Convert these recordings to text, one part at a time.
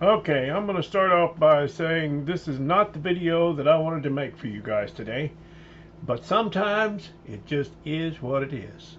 Okay, I'm going to start off by saying this is not the video that I wanted to make for you guys today, but sometimes it just is what it is.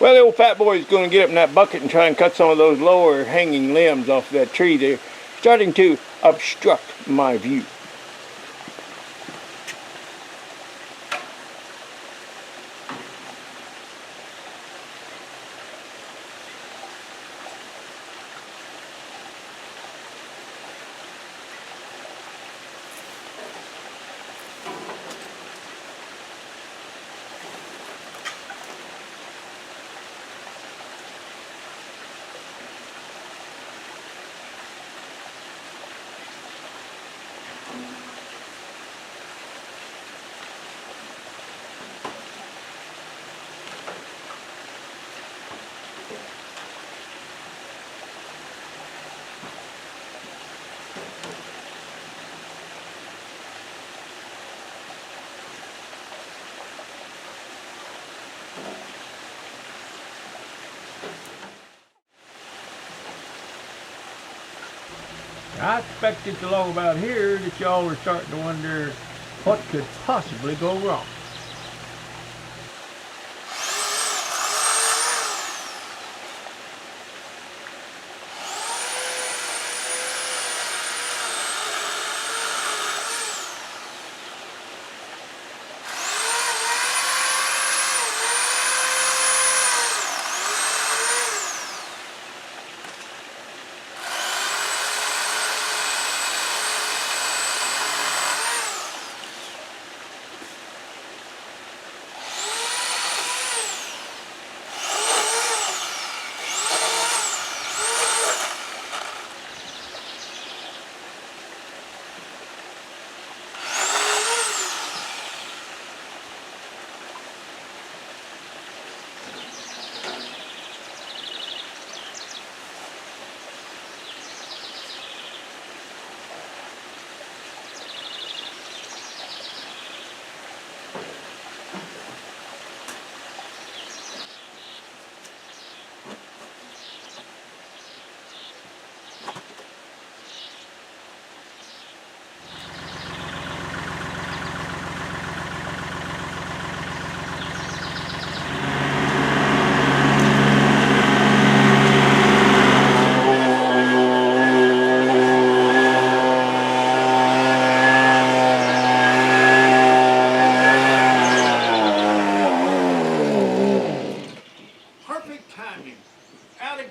Well, the old fat boy is going to get up in that bucket and try and cut some of those lower hanging limbs off that tree. They're starting to obstruct my view. I expected along about here that y'all were starting to wonder what could possibly go wrong.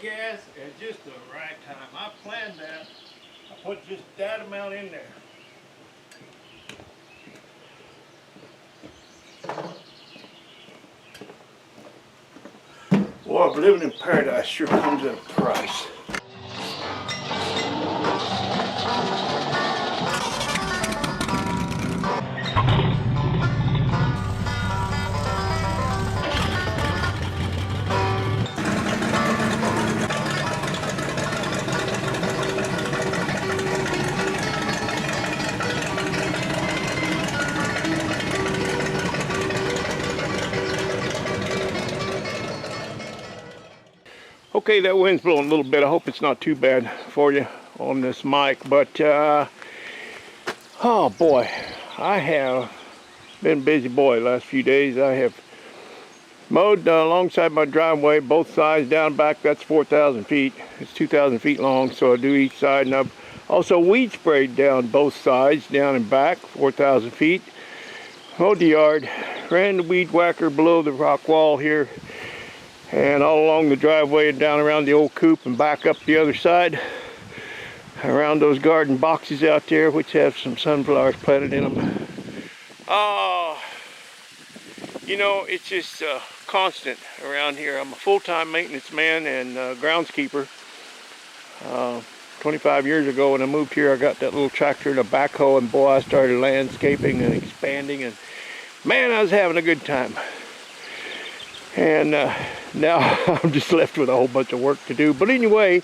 Gas at just the right time. I planned that. I put just that amount in there. Boy, living in paradise sure comes at a price. Okay, that wind's blowing a little bit. I hope it's not too bad for you on this mic, but oh boy, I have been a busy boy the last few days. I have mowed alongside my driveway, both sides, down back. That's 4,000 feet. It's 2,000 feet long, so I do each side, and I've also weed sprayed down both sides, down and back, 4,000 feet. Mowed the yard, ran the weed whacker below the rock wall here, and all along the driveway and down around the old coop and back up the other side around those garden boxes out there, which have some sunflowers planted in them. You know, it's just constant around here. I'm a full-time maintenance man and groundskeeper. 25 years ago when I moved here, I got that little tractor and a backhoe, and boy, I started landscaping and expanding, and man, I was having a good time. And now I'm just left with a whole bunch of work to do. But anyway,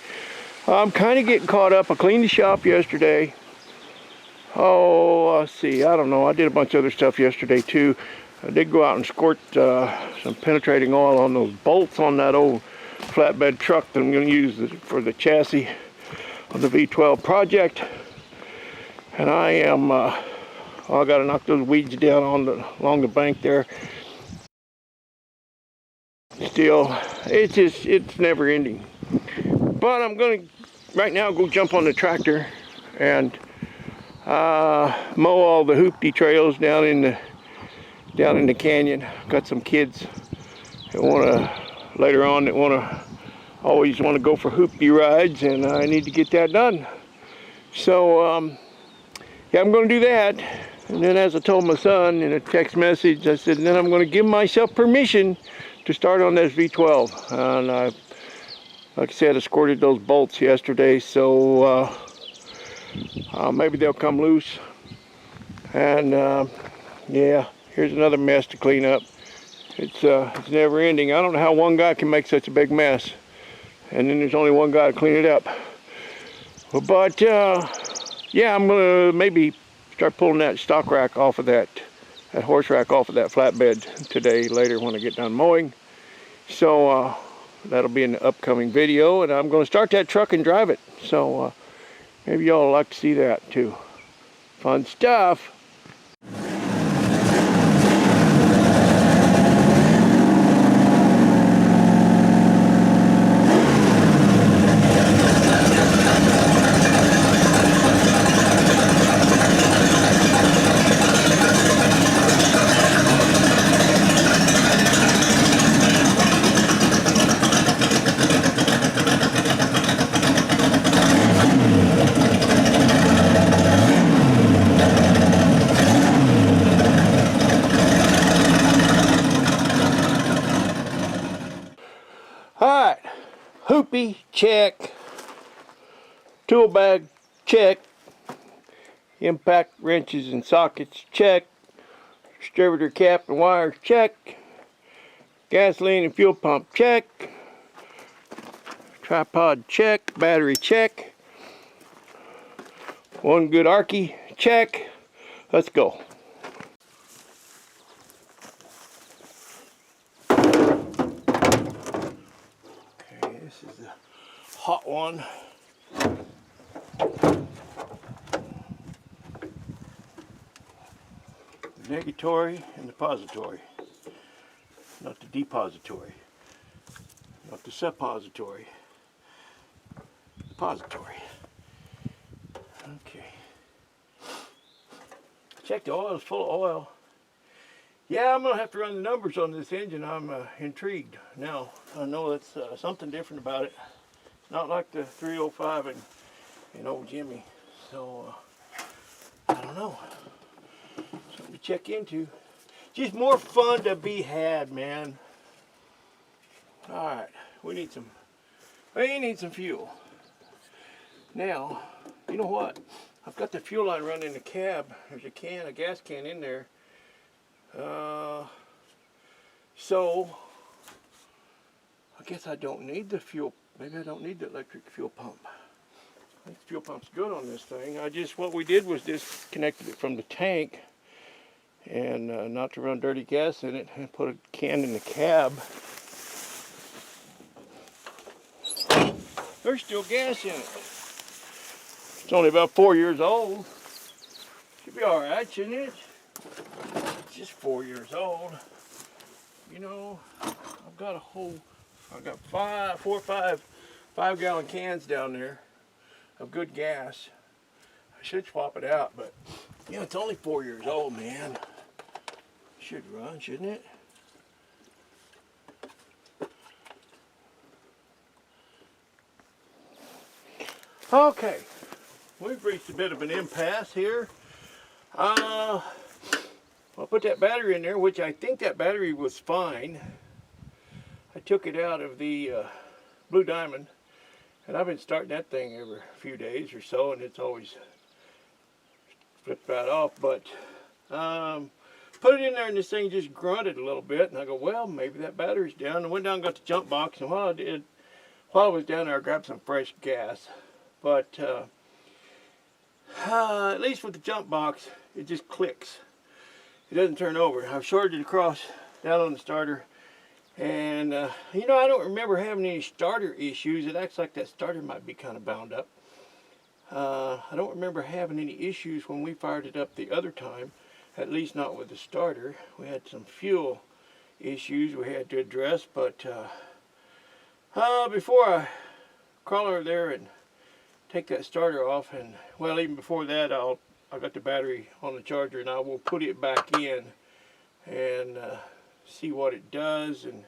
I'm kind of getting caught up. I cleaned the shop yesterday. Oh, let's see, I don't know. I did a bunch of other stuff yesterday too. I did go out and squirt some penetrating oil on those bolts on that old flatbed truck that I'm going to use for the chassis of the V12 project. And I am, I got to knock those weeds down along the bank there. Still, it's never ending. But I'm going to right now go jump on the tractor and mow all the hoopty trails down in the canyon. Got some kids that later on always want to go for hoopty rides, and I need to get that done. So yeah, I'm going to do that. And then, as I told my son in a text message, I said, and then I'm going to give myself permission to start on this V12. And like I said, I squirted those bolts yesterday, so maybe they'll come loose. And yeah, here's another mess to clean up. It's never ending. I don't know how one guy can make such a big mess, and then there's only one guy to clean it up. But yeah, I'm gonna maybe start pulling that stock rack off of that horse rack off of that flatbed today, later when I get done mowing. So that'll be in the upcoming video, and I'm going to start that truck and drive it. So maybe y'all like to see that too. Fun stuff. Alright, hoopy, check. Tool bag, check. Impact wrenches and sockets, check. Distributor cap and wires, check. Gasoline and fuel pump, check. Tripod, check. Battery, check. One good Arky, check. Let's go. This is the hot one. The negatory and depository. Not the depository. Not the suppository. Depository. Okay. Check the oil is full of oil. Yeah, I'm going to have to run the numbers on this engine. I'm intrigued now. I know that's something different about it. Not like the 305 and old Jimmy. So, I don't know. Something to check into. Just more fun to be had, man. Alright, we need some fuel. Now, you know what? I've got the fuel line running in the cab. There's a gas can in there. So I guess I don't need the fuel. Maybe I don't need the electric fuel pump. I think the fuel pump's good on this thing. What we did was disconnected it from the tank, and not to run dirty gas in it, and put a can in the cab. there's still gas in it. It's only about 4 years old. Should be all right, shouldn't it? It's just 4 years old. You know, I've got five gallon cans down there of good gas. I should swap it out, but you know, it's only 4 years old, man. Should run, shouldn't it? Okay, we've reached a bit of an impasse here. I'll put that battery in there, which I think that battery was fine. I took it out of the Blue Diamond, and I've been starting that thing every few days or so, and it's always flipped right off. But put it in there, and this thing just grunted a little bit, and I go, well, maybe that battery's down. I went down and got the jump box, and while I was down there, I grabbed some fresh gas. But at least with the jump box, it just clicks. It doesn't turn over. I've shorted it across down on the starter, and you know, I don't remember having any starter issues. It acts like that starter might be kind of bound up. I don't remember having any issues when we fired it up the other time, at least not with the starter. We had some fuel issues we had to address, but before I crawl over there and take that starter off, and well, even before that, I got the battery on the charger, and I will put it back in and see what it does, and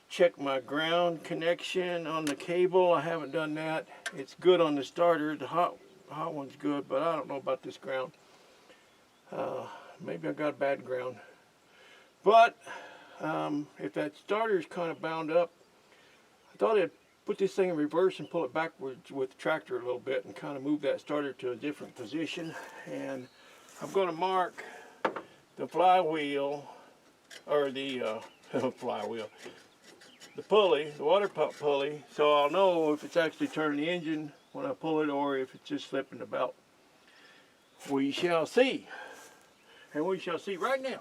check my ground connection on the cable. I haven't done that. It's good on the starter. The hot one's good, but I don't know about this ground. Maybe I got a bad ground. But if that starter's kind of bound up, I thought I'd put this thing in reverse and pull it backwards with the tractor a little bit and kind of move that starter to a different position. And I'm going to mark the flywheel, or the flywheel, the pulley, the water pump pulley, so I'll know if it's actually turning the engine when I pull it or if it's just slipping the belt. We shall see, and we shall see right now.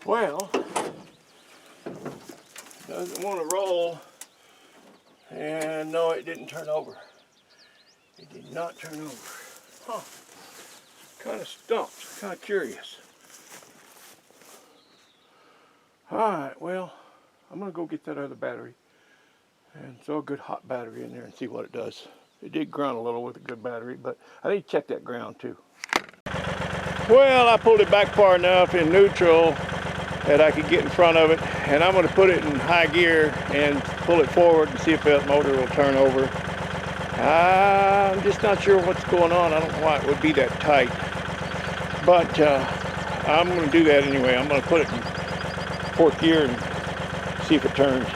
Well, doesn't want to roll, and no, it didn't turn over. It did not turn over. Huh. Kind of stumped, kind of curious. Alright, well, I'm going to go get that other battery and throw a good hot battery in there and see what it does. It did grunt a little with a good battery, but I need to check that ground too. Well, I pulled it back far enough in neutral that I could get in front of it, and I'm going to put it in high gear and pull it forward and see if that motor will turn over. I'm just not sure what's going on. I don't know why it would be that tight, but I'm going to do that anyway. I'm going to put it in fourth gear and see if it turns.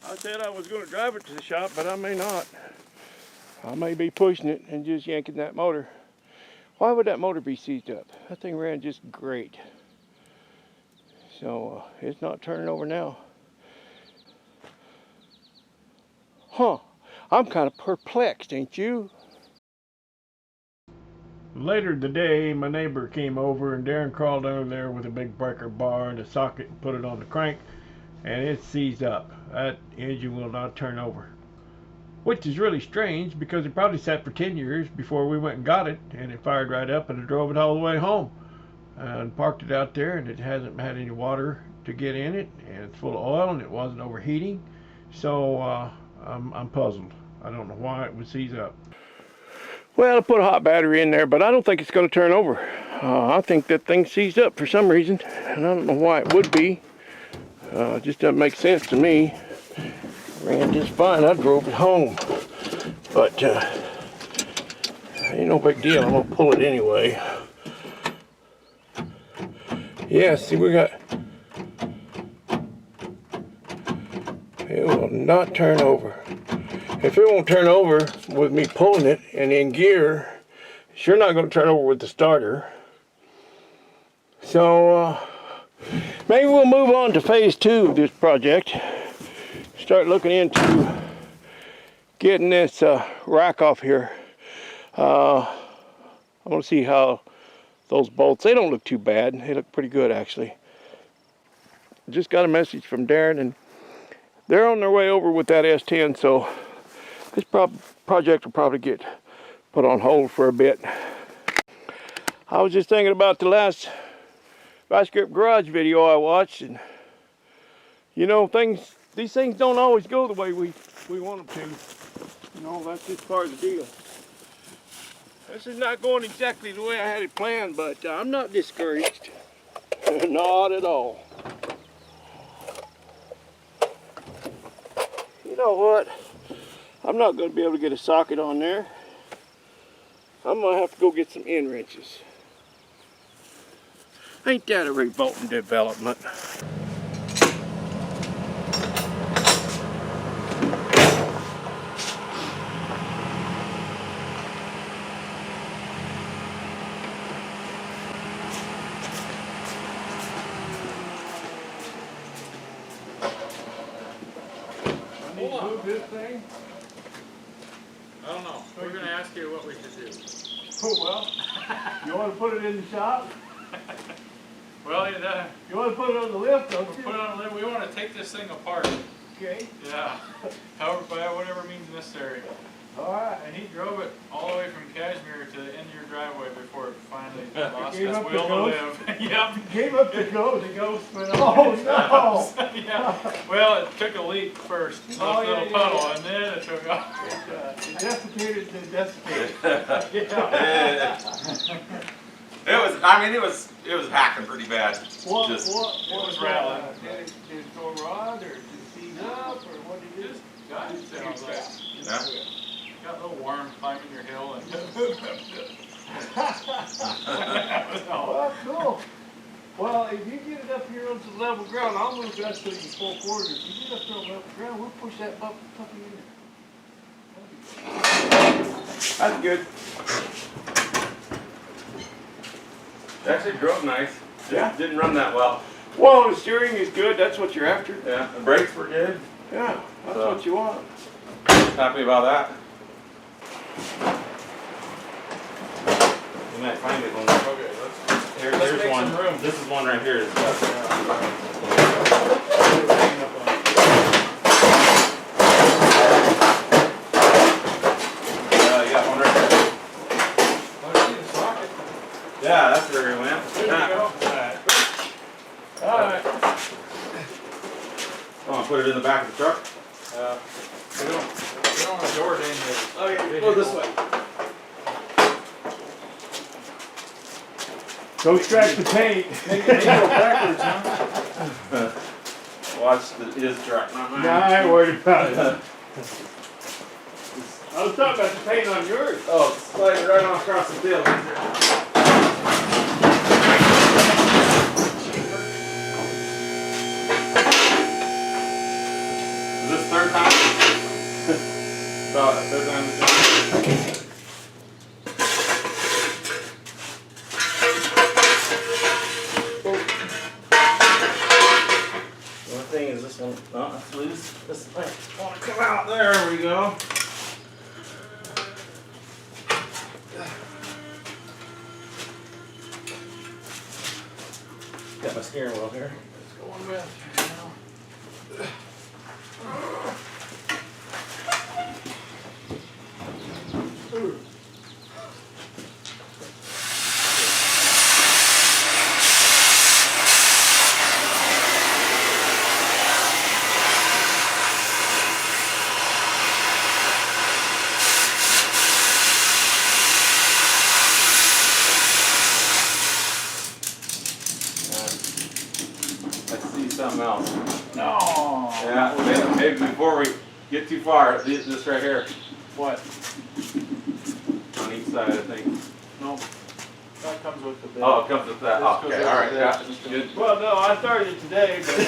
I said I was going to drive it to the shop, but I may not. I may be pushing it and just yanking that motor. Why would that motor be seized up? That thing ran just great. So it's not turning over now. Huh. I'm kind of perplexed, ain't you? Later today, my neighbor came over, and Darren crawled over there with a big breaker bar and a socket and put it on the crank, and it's seized up. That engine will not turn over. which is really strange because it probably sat for 10 years before we went and got it, and it fired right up, and I drove it all the way home and parked it out there, and it hasn't had any water to get in it, and it's full of oil, and it wasn't overheating. So I'm puzzled. I don't know why it would seize up. Well, I put a hot battery in there, but I don't think it's going to turn over. I think that thing seized up for some reason, and I don't know why it would be. It just doesn't make sense to me. Ran just fine. I drove it home, but ain't no big deal. I'm gonna pull it anyway. Yeah, see, we got. It will not turn over. If it won't turn over with me pulling it and in gear, it's sure not going to turn over with the starter. So maybe we'll move on to phase 2 of this project. Start looking into getting this rack off here. I want to see how those bolts, they don't look too bad. They look pretty good actually. Just got a message from Darren, and they're on their way over with that S10, so this project will probably get put on hold for a bit. I was just thinking about the last Vice Grip Garage video I watched, and you know, these things don't always go the way we want them to. You know, that's just part of the deal. This is not going exactly the way I had it planned, but I'm not discouraged. Not at all. You know what? I'm not going to be able to get a socket on there. I'm going to have to go get some end wrenches. Ain't that a revolting development? Move this thing? I don't know. We're going to ask you what we should do. Oh, well, you want to put it in the shop? Well, You want to put it on the lift, don't you? put it on a lift. We want to take this thing apart. Okay. Yeah. However, by whatever means necessary. All right. And he drove it all the way from Kashmir to the end of your driveway before it finally lost Gave its up the will to ghost? live. Yep. Gave up the ghost. The ghost went Oh, off. no. Yeah. Well, it took a leak first, a Oh, yeah, little yeah, puddle, yeah. and then it took off. It desiccated and desiccated. Yeah. It was hacking pretty bad. What was rattling. Did it go wrong, or did it seize up, or what did it do? God, it sounds like Yeah. got a little worm climbing your hill and Well, cool. Well, if you get it up here on some level ground, I'll move that to you full quarter. If you get up here on level ground, we'll push that puppy in there. That's good. It actually drove nice. Yeah. Didn't run that well. Well, the steering is good. That's what you're after. Yeah. The brakes were good. Yeah, that's So- what you want. Happy about that. You might find it when okay, let's there's make one. some room. This is one right here. You got one right there. Yeah, that's where it went. There you go. Alright. Oh, put it in the back of the truck. We don't want to door it in this. Okay, go this way. Go scratch the paint. Make it go backwards, huh? Watch his truck, not mine. No, I ain't worried about it. I was talking about the paint on yours. Oh, it's sliding right on across the field. Is this third time? About third time we've done it. The only thing is this one, no, that's loose. This thing want to come out. There we go. Got my steering wheel here. Let's go on with. see something else. No. Yeah, maybe before we get too far, this right here. What? On each side, I think. No. That comes with the bed. Oh, it comes with that. This Okay, goes all right. with Yeah, that. good. Well, no, I started it today, but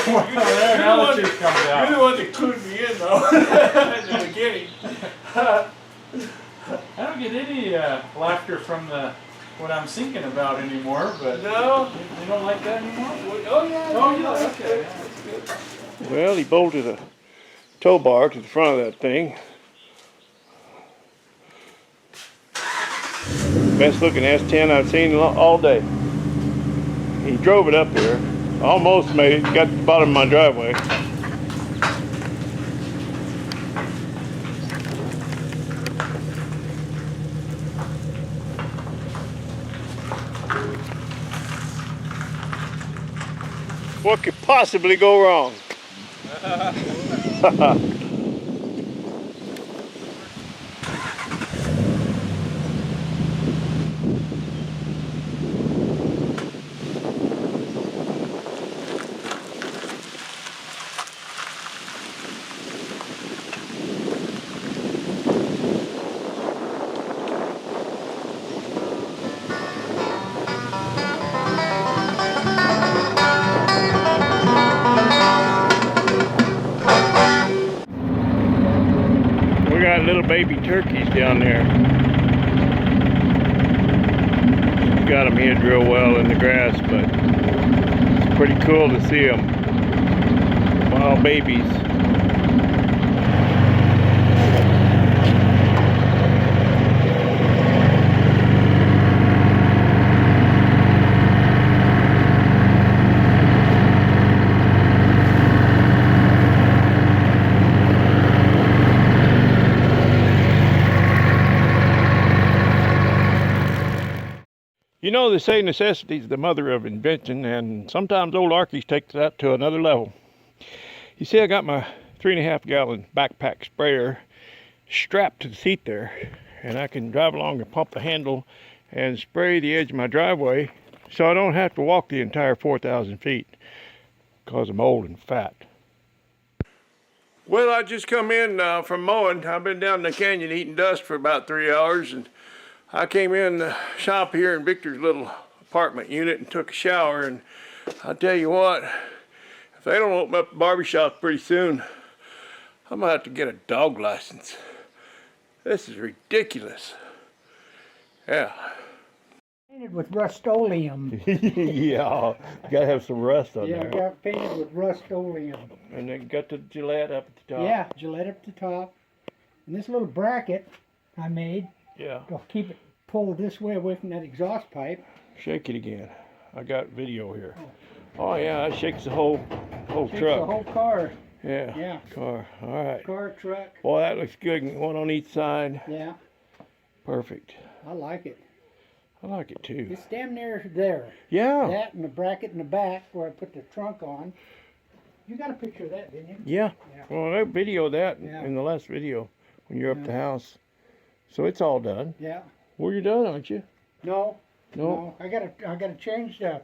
Well, there, now the truth comes you're out. the one that clued me in, though, in the beginning. I don't get any laughter from what I'm thinking about anymore, but No? you don't like that anymore? Oh, yeah. Oh, yeah, okay. Yeah, that's good. Well, he bolted a tow bar to the front of that thing. Best looking S10 I've seen all day. He drove it up there. Almost made it, got to the bottom of my driveway. What could possibly go wrong? We got little baby turkeys down there. Got them hid real well in the grass, but it's pretty cool to see them. Wild babies. You know, they say necessity is the mother of invention, and sometimes old Arkies take that to another level. You see, I got my 3.5 gallon backpack sprayer strapped to the seat there, and I can drive along and pump the handle and spray the edge of my driveway so I don't have to walk the entire 4,000 feet because I'm old and fat. Well, I just come in from mowing. I've been down in the canyon eating dust for about 3 hours, and I came in the shop here in Victor's little apartment unit and took a shower, and I'll tell you what, if they don't open up the barbershop pretty soon, I'm gonna have to get a dog license. This is ridiculous. Yeah. Painted with Rust-Oleum. Yeah, gotta have some rust on Yeah, there. got painted with Rust-Oleum. And then got the Gillette up at the top. Yeah, Gillette up the top. And this little bracket I made Yeah. to keep it pulled this way away from that exhaust pipe. Shake it again. I got video here. Oh yeah, that shakes the whole Takes truck. the whole car. Yeah. Yeah. Car. All right. Car, truck. Boy, that looks good. One on each side. Yeah, Perfect. I like it. I like it too. It's damn near there. Yeah. That and the bracket in the back where I put the trunk on. You got a picture of that, didn't you? Yeah. Yeah. Well, I videoed that Yeah. in the last video when you're up Yeah. the house. So it's all done. Yeah. Well, you're done, aren't you? No. No. I gotta change the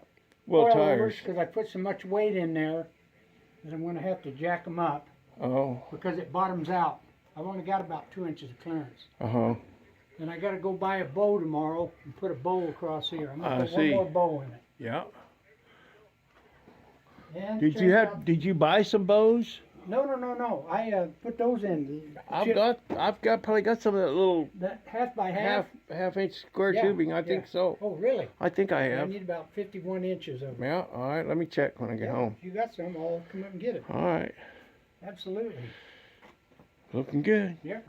Well, oil tires. because I put so much weight in there that I'm gonna have to jack them up Oh. because it bottoms out. I've only got about 2 inches of clearance. Uh-huh. And I gotta go buy a bow tomorrow and put a bow across here. I'm gonna I put see. one more bow in it. Yeah. And Did turns out- did you buy some bows? No. I put those in. I've probably got some of that little That half by half. half inch square Yeah, tubing. I yeah. think so. Oh, really? I think I I have. need about 51 inches of it. Yeah. All right. Let me check when I get Yeah, home. if you got some, I'll come up and get it. All right. Absolutely. Looking good. Yeah.